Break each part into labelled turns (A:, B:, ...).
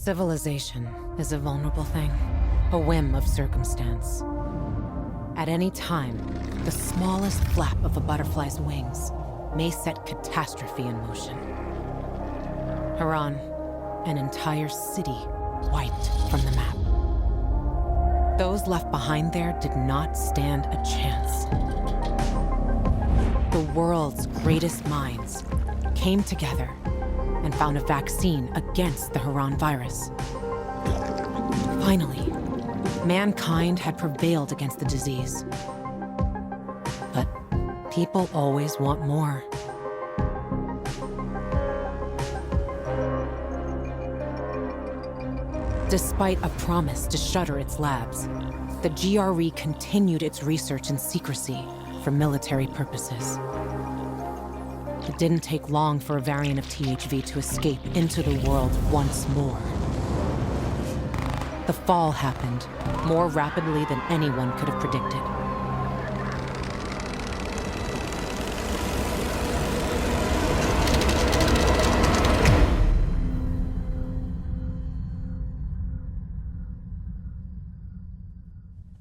A: Civilization is a vulnerable thing, a whim of circumstance. At any time, the smallest flap of a butterfly's wings may set catastrophe in motion. Haran, an entire city wiped from the map. Those left behind there did not stand a chance. The world's greatest minds came together and found a vaccine against the Haran virus. Finally, mankind had prevailed against the disease. But people always want more. Despite a promise to shutter its labs, the GRE continued its research in secrecy for military purposes. It didn't take long for a variant of THV to escape into the world once more. The fall happened more rapidly than anyone could have predicted.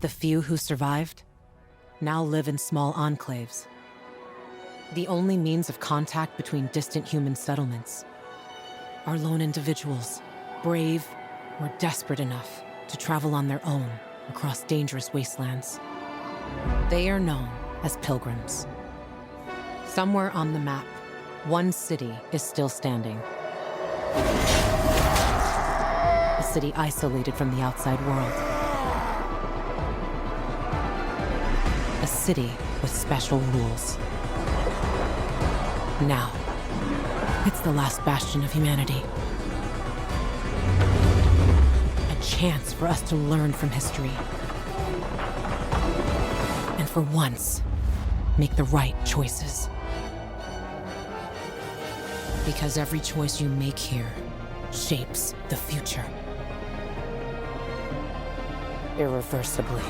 A: The few who survived now live in small enclaves, the only means of contact between distant human settlements are lone individuals, brave or desperate enough to travel on their own across dangerous wastelands. They are known as pilgrims. Somewhere on the map, one city is still standing. A city isolated from the outside world. A city with special rules. Now, it's the last bastion of humanity. A chance for us to learn from history. And for once, make the right choices. Because every choice you make here shapes the future. Irreversibly.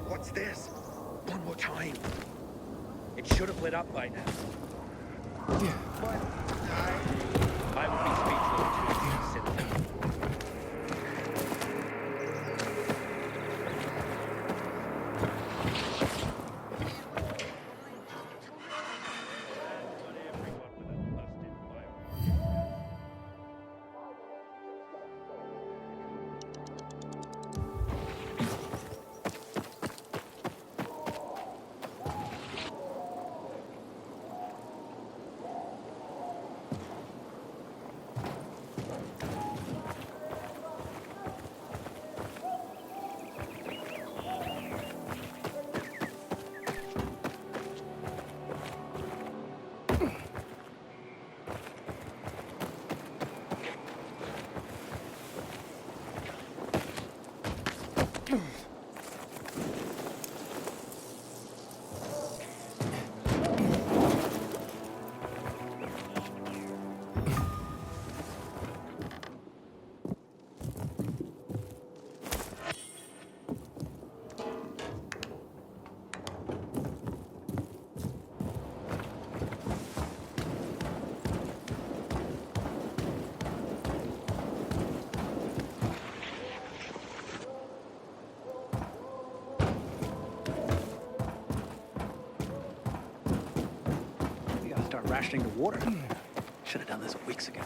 B: What's this? One more time. It should have lit up by now. But I would be speechless if you sit there.
C: Rationing the water. Should have done this weeks ago.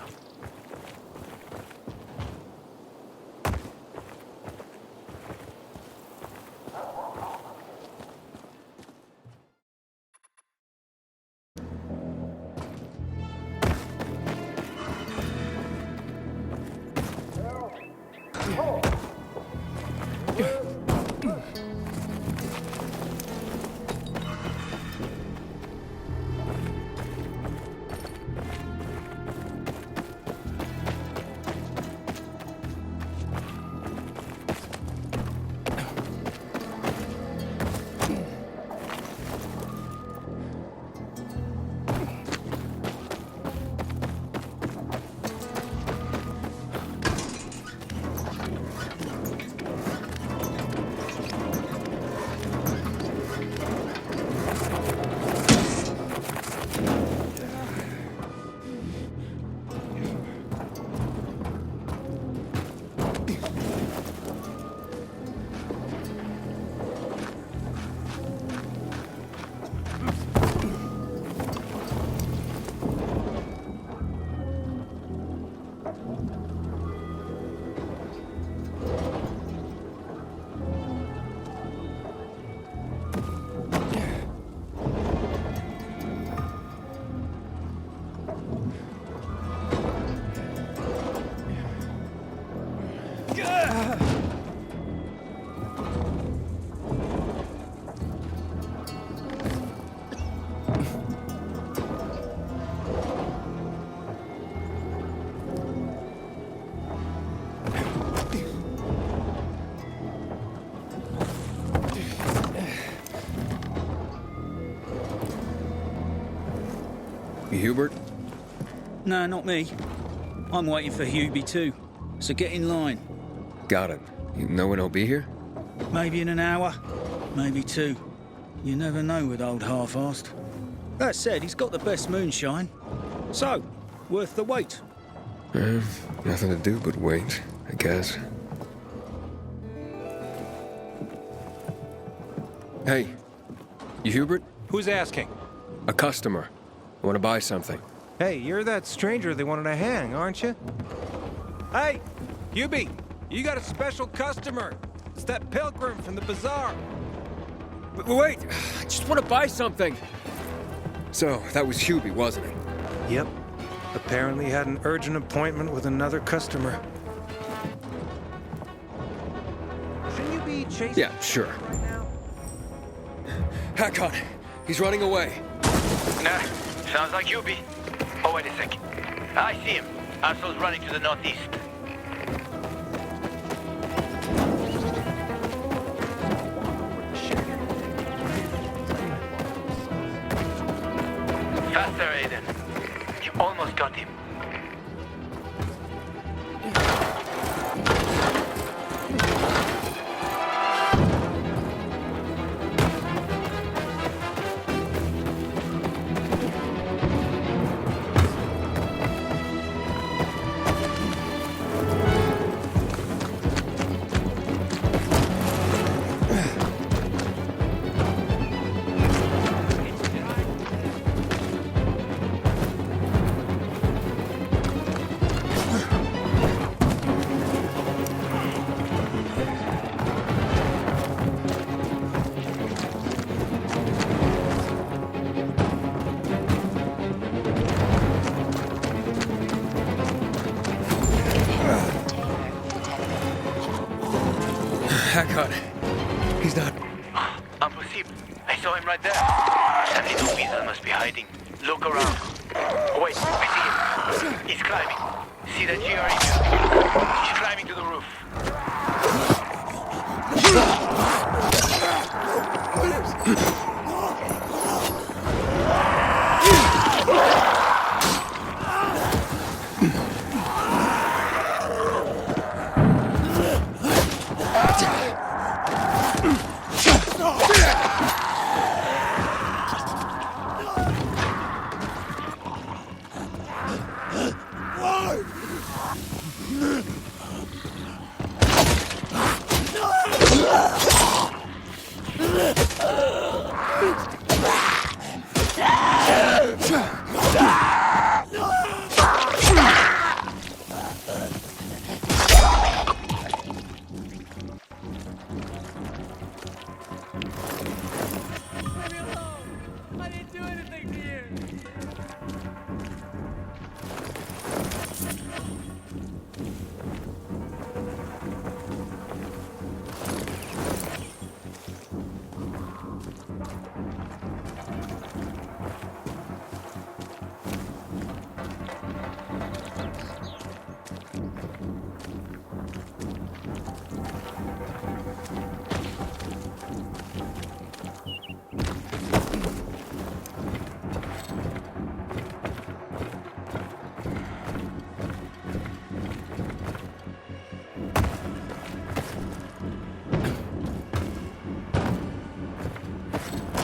D: Hubert?
E: No, not me. I'm waiting for Hubie too, so get in line.
D: Got it. You know when he'll be here?
E: Maybe in an hour, maybe two. You never know with old Half-Assed. That said, he's got the best moonshine. So, worth the wait.
D: Nothing to do but wait, I guess. Hey, you Hubert?
F: Who's asking?
D: A customer. I want to buy something.
F: Hey, you're that stranger they wanted to hang, aren't you? Hey, Hubie, you got a special customer. It's that pilgrim from the bazaar.
D: Wait, I just want to buy something. So, that was Hubie, wasn't it?
F: Yep. Apparently had an urgent appointment with another customer. Shouldn't you be chasing
D: Yeah, sure.
F: right now?
D: Hakon, he's running away.
G: Nah, sounds like Hubie. Oh, wait a sec. I see him. Asshole's running to the northeast. Faster, Aiden. You almost got him.
D: Hakon, he's not...
G: Impossible. I saw him right there. That little weasel must be hiding. Look around. Oh, wait, I see him. He's climbing. See that GRE? He's climbing to the roof.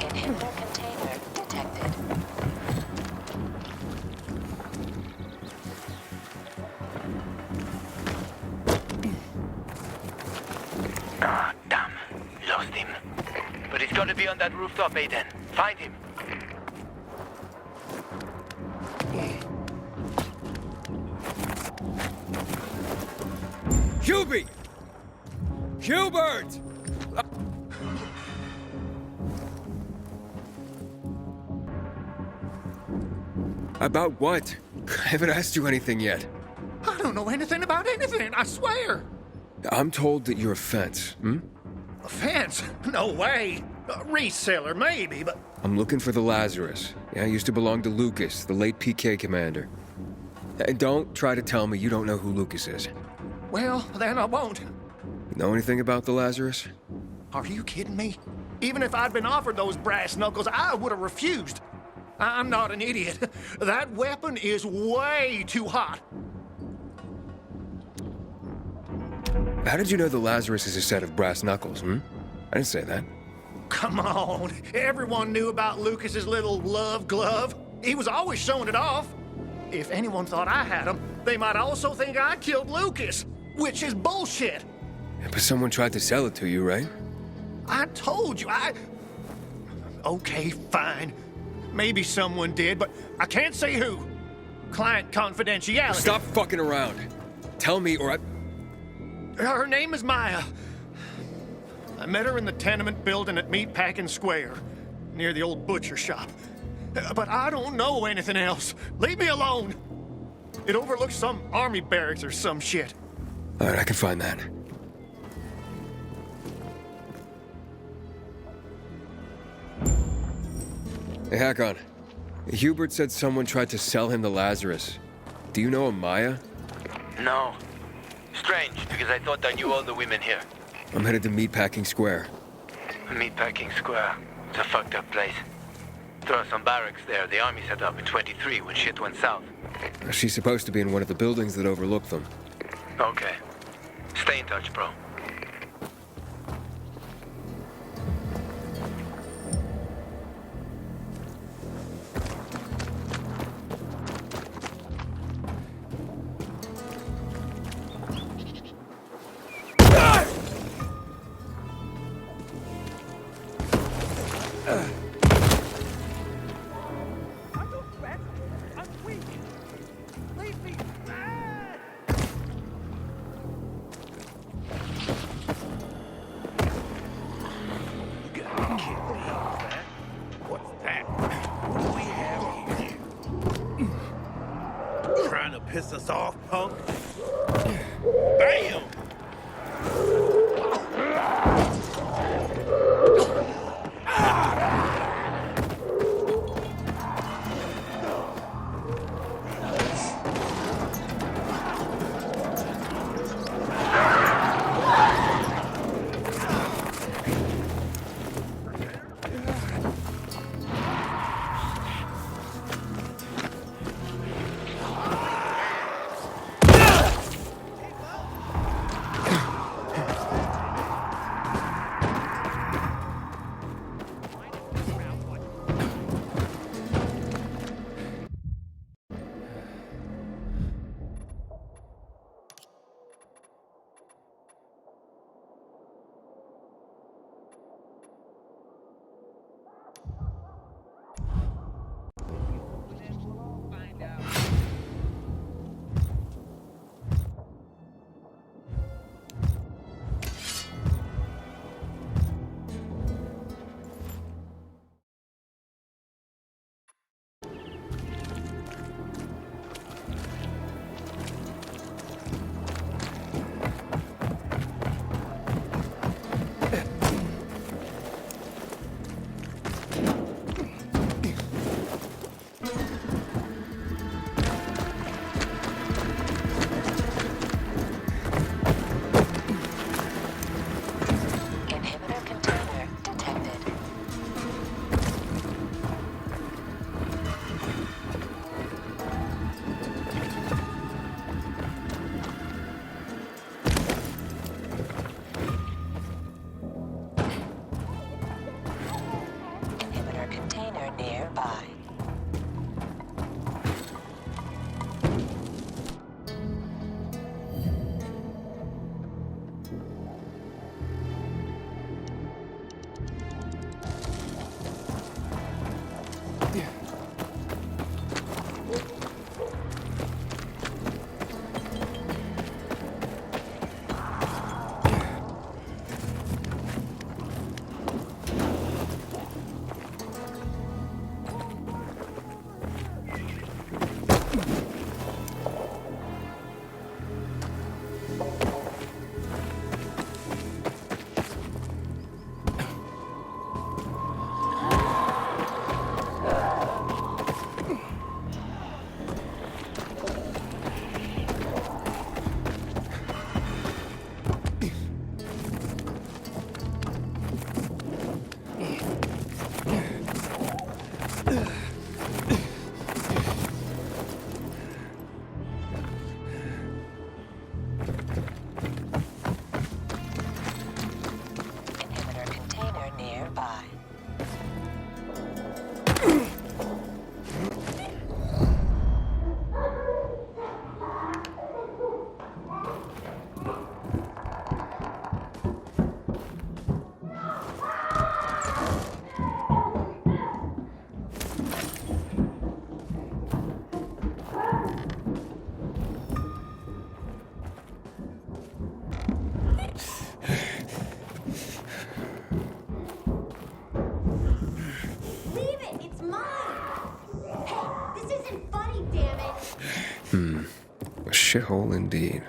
H: Inhibitor container detected.
G: Ah, damn. Lost him. But he's got to be on that rooftop, Aiden. Find him.
D: Hubie! Hubert! About what? I haven't asked you anything yet.
I: I don't know anything about anything, I swear.
D: I'm told that you're a fence,
I: A fence? No way. A reseller, maybe, but...
D: I'm looking for the Lazarus. Yeah, I used to belong to Lucas, the late PK commander. And don't try to tell me you don't know who Lucas is.
I: Well, then I won't.
D: You know anything about the Lazarus?
I: Are you kidding me? Even if I'd been offered those brass knuckles, I would have refused. I'm not an idiot. That weapon is way too hot.
D: How did you know the Lazarus is a set of brass knuckles, I didn't say that.
I: Come on. Everyone knew about Lucas's little love glove. He was always showing it off. If anyone thought I had him, they might also think I killed Lucas, which is bullshit.
D: But someone tried to sell it to you, right?
I: I told you, Okay, fine. Maybe someone did, but I can't say who. Client confidentiality.
D: Stop fucking around. tell me or I...
I: Her name is Maya. I met her in the tenement building at Meatpacking Square, near the old butcher shop. But I don't know anything else. Leave me alone. It overlooks some army barracks or some shit.
D: All right, I can find that. Hey, Hakon. Hubert said someone tried to sell him the Lazarus. Do you know a Maya?
G: No. Strange, because I thought I knew all the women here.
D: I'm headed to Meatpacking Square.
G: Meatpacking Square. It's a fucked up place. There are some barracks there the army set up in 23 when shit went south.
D: She's supposed to be in one of the buildings that overlook them.
G: Okay. Stay in touch, bro.
B: What's that? What do we have here? Trying to piss us off, punk? Bam!
H: Inhibitor container detected. Inhibitor container nearby.
D: shithole indeed.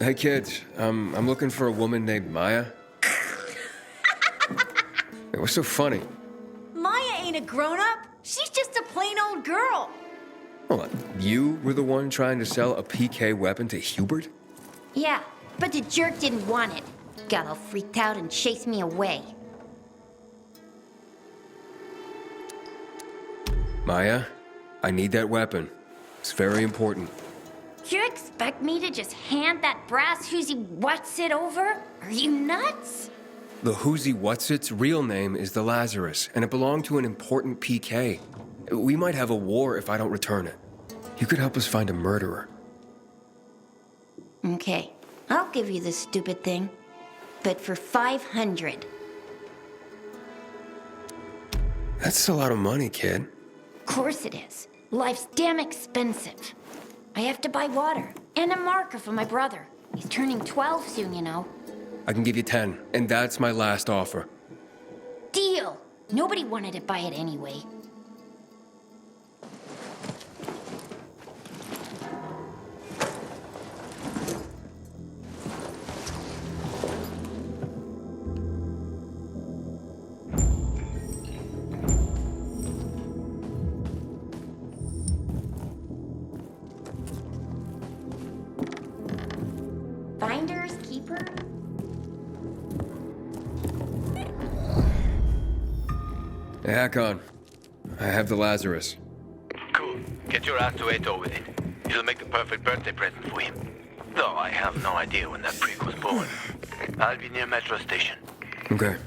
D: Hey kids, I'm looking for a woman named Maya. Hey, what's so funny?
J: Maya ain't a grown-up. She's just a plain old girl.
D: Hold on, you were the one trying to sell a PK weapon to Hubert?
J: Yeah, but the jerk didn't want it. Got all freaked out and chased me away.
D: Maya, I need that weapon. It's very important.
J: You expect me to just hand that brass whoozy what's-it over? Are you nuts?
D: The Whoozy Whatsit's real name is the Lazarus, and it belonged to an important PK. We might have a war if I don't return it. You could help us find a murderer.
J: Okay, I'll give you this stupid thing. But for 500.
D: That's a lot of money, kid.
J: Of course it is. Life's damn expensive. I have to buy water and a marker for my brother. He's turning 12 soon, you know.
D: I can give you 10, and that's my last offer.
J: Deal! Nobody wanted to buy it anyway. Finders keeper?
D: Hey, Hakon. I have the Lazarus.
G: Cool. Get your ass to Ato with it. It'll make the perfect birthday present for him. Though I have no idea when that prick was born. I'll be near Metro Station.
D: Okay.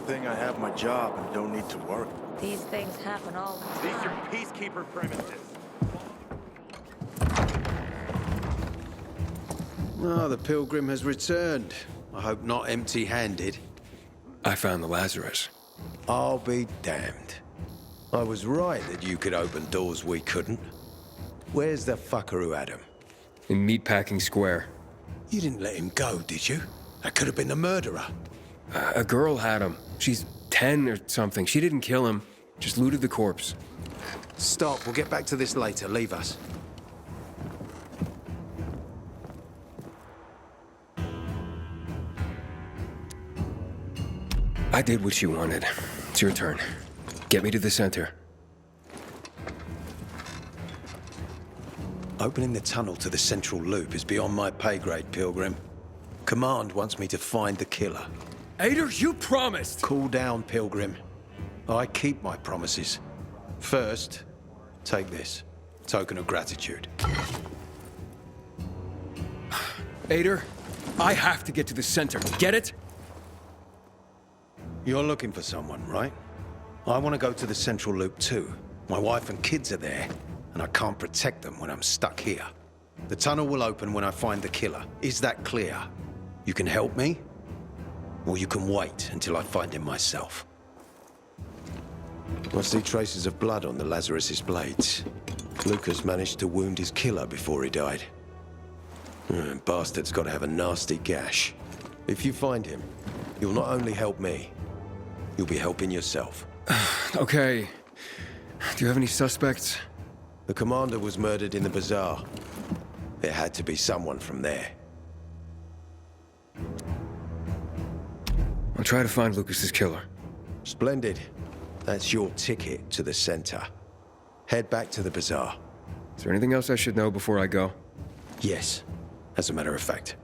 K: thing I have my job and don't need to work.
H: These things happen all the time.
K: These are peacekeeper premises.
L: Oh, the pilgrim has returned. I hope not empty-handed.
D: I found the Lazarus.
L: I'll be damned. I was right that you could open doors we couldn't. Where's the fucker who had him?
D: In Meatpacking Square.
L: You didn't let him go, did you? That could have been the murderer.
D: A girl had him. She's 10 or something. She didn't kill him. Just looted the corpse.
L: Stop, we'll get back to this later. Leave us.
D: I did what you wanted. It's your turn. Get me to the center.
L: Opening the tunnel to the central loop is beyond my pay grade, Pilgrim. Command wants me to find the killer.
D: Ader, you promised!
L: Cool down, Pilgrim. I keep my promises. First, take this. Token of gratitude.
D: Ader, I have to get to the center. Get it?
L: You're looking for someone, right? I want to go to the central loop too. My wife and kids are there, and I can't protect them when I'm stuck here. The tunnel will open when I find the killer. Is that clear? You can help me, or you can wait until I find him myself. I see traces of blood on the Lazarus's blades. Lucas managed to wound his killer before he died. Bastard's got to have a nasty gash. If you find him, you'll not only help me, you'll be helping yourself.
D: Okay. Do you have any suspects?
L: The commander was murdered in the bazaar. It had to be someone from there.
D: I'll try to find Lucas's killer.
L: Splendid. That's your ticket to the center. Head back to the bazaar.
D: Is there anything else I should know before I go?
L: Yes, as a matter of fact.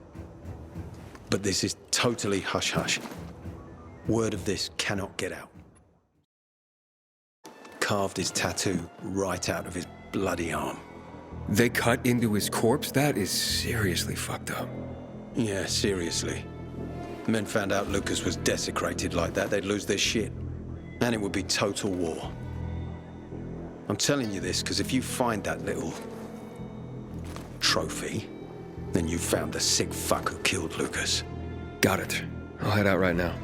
L: But this is totally hush-hush. Word of this cannot get out. Carved his tattoo right out of his bloody arm.
D: They cut into his corpse? That is seriously fucked up.
L: Yeah, seriously. Men found out Lucas was desecrated like that, they'd lose their shit. And it would be total war. I'm telling you this because if you find that little trophy, then you found the sick fuck who killed Lucas.
D: Got it. I'll head out right now.